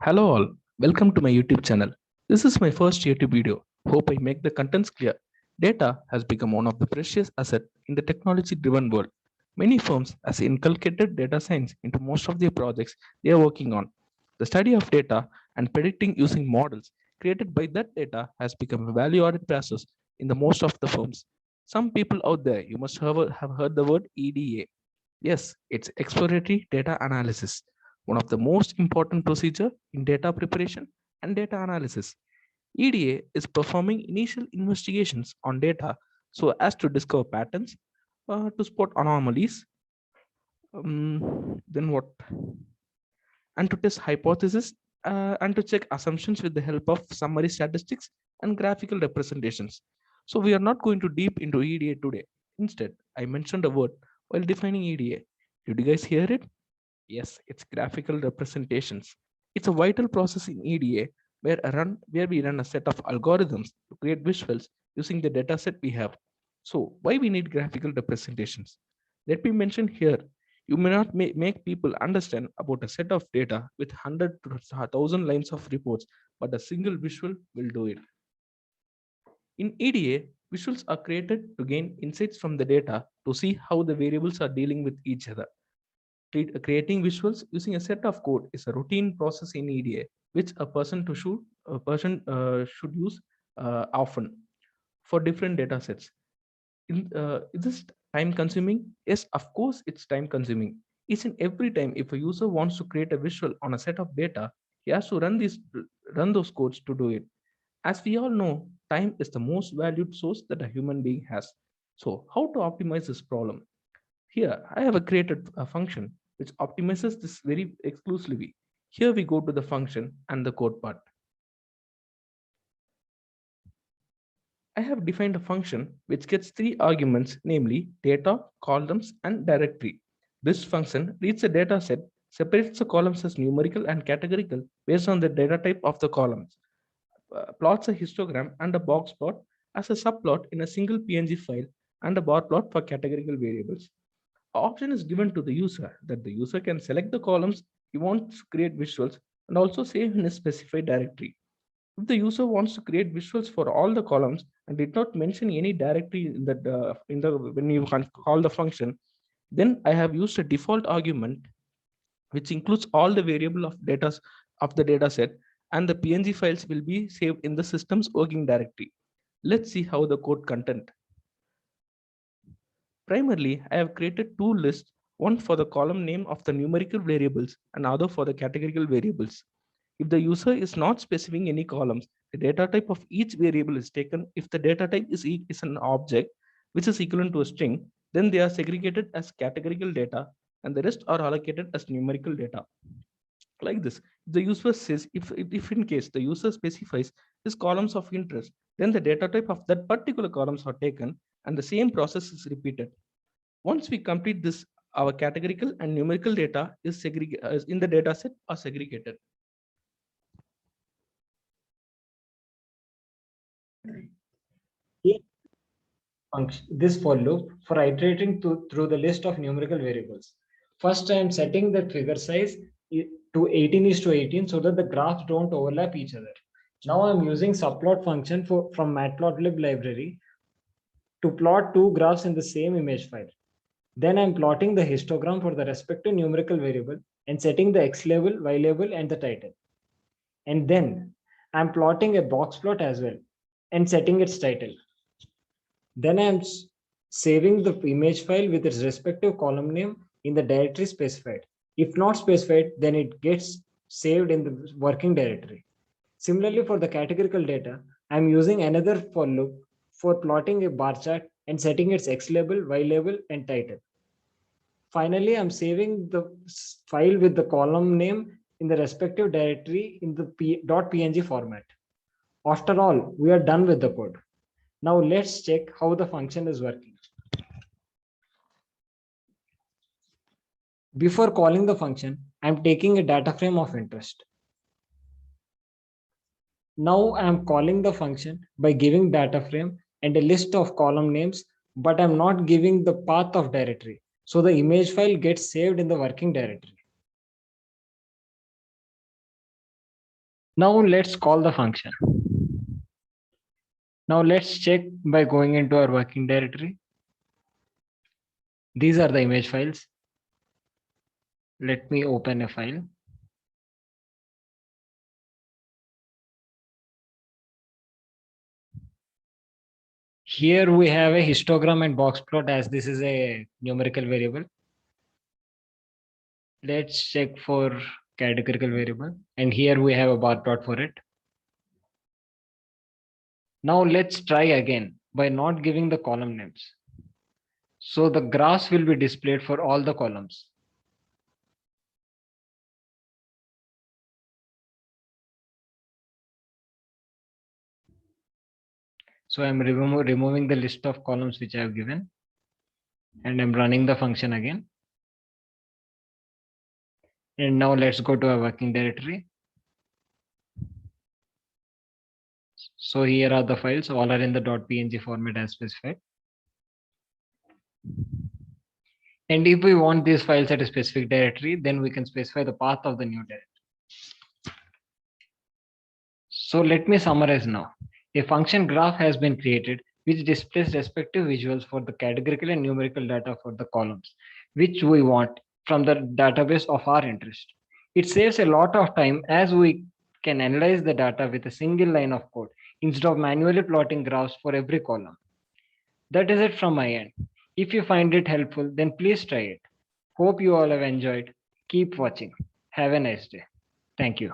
Hello all, welcome to my YouTube channel. This is my first YouTube video. Hope I make the contents clear. Data has become one of the precious assets in the technology driven world. Many firms has inculcated data science into most of their projects they are working on. The study of data and predicting using models created by that data has become a value added process in the most of the firms. Some people out there you must have heard the word EDA. Yes, it's exploratory data analysis, one of the most important procedure in data preparation and data analysis. EDA is performing initial investigations on data so as to discover patterns, to spot anomalies, then what, and to test hypotheses and to check assumptions with the help of summary statistics and graphical representations. So we are not going to deep into EDA today. Instead, I mentioned a word while defining EDA. Did you guys hear it? Yes, it's graphical representations. It's a vital process in EDA where we run a set of algorithms to create visuals using the dataset we have. So why we need graphical representations? Let me mention here, you may not make people understand about a set of data with 100 to 1000 lines of reports, but a single visual will do it. In EDA, visuals are created to gain insights from the data to see how the variables are dealing with each other. Creating visuals using a set of code is a routine process in EDA, which a person should use often for different data sets. Is this time consuming? Yes, of course, it's time consuming. Each and every time, if a user wants to create a visual on a set of data, he has to run those codes to do it. As we all know, time is the most valued source that a human being has. So, how to optimize this problem? Here, I have created a function which optimizes this very exclusively. Here we go to the function and the code part. I have defined a function which gets three arguments, namely data, columns, and directory. This function reads the data set, separates the columns as numerical and categorical based on the data type of the columns, plots a histogram and a box plot as a subplot in a single PNG file, and a bar plot for categorical variables. Option is given to the user that the user can select the columns he wants to create visuals and also save in a specified directory. If the user wants to create visuals for all the columns and did not mention any directory in the when you can call the function, then I have used a default argument which includes all the variable of data of the data set, and the PNG files will be saved in the system's working directory. Let's see how the code content. Primarily, I have created two lists, one for the column name of the numerical variables and other for the categorical variables. If the user is not specifying any columns, the data type of each variable is taken. If the data type is an object, which is equivalent to a string, then they are segregated as categorical data and the rest are allocated as numerical data. Like this, the user says, if in case the user specifies his columns of interest, then the data type of that particular columns are taken and the same process is repeated. Once we complete this, our categorical and numerical data is in the data set are segregated. This for loop for iterating through the list of numerical variables. First, I am setting the figure size to 18 is to 18 so that the graphs don't overlap each other. Now I'm using subplot function from matplotlib library to plot two graphs in the same image file. Then I'm plotting the histogram for the respective numerical variable and setting the X label, Y label, and the title. And then I'm plotting a box plot as well and setting its title. Then I'm saving the image file with its respective column name in the directory specified. If not specified, then it gets saved in the working directory. Similarly, for the categorical data, I'm using another for loop for plotting a bar chart and setting its X label, Y label, and title. Finally, I'm saving the file with the column name in the respective directory in the .png format. After all, we are done with the code. Now let's check how the function is working. Before calling the function, I'm taking a data frame of interest. Now I'm calling the function by giving data frame and a list of column names, but I'm not giving the path of directory. So the image file gets saved in the working directory. Now let's call the function. Now let's check by going into our working directory. These are the image files. Let me open a file. Here we have a histogram and box plot, as this is a numerical variable. Let's check for categorical variable, and here we have a bar plot for it. Now let's try again by not giving the column names. So the graphs will be displayed for all the columns. So I'm removing the list of columns which I have given, and I'm running the function again. And now let's go to our working directory. So here are the files, all are in the .png format as specified. And if we want these files at a specific directory, then we can specify the path of the new directory. So let me summarize now. A function graph has been created which displays respective visuals for the categorical and numerical data for the columns, which we want from the database of our interest. It saves a lot of time as we can analyze the data with a single line of code instead of manually plotting graphs for every column. That is it from my end. If you find it helpful, then please try it. Hope you all have enjoyed. Keep watching. Have a nice day. Thank you.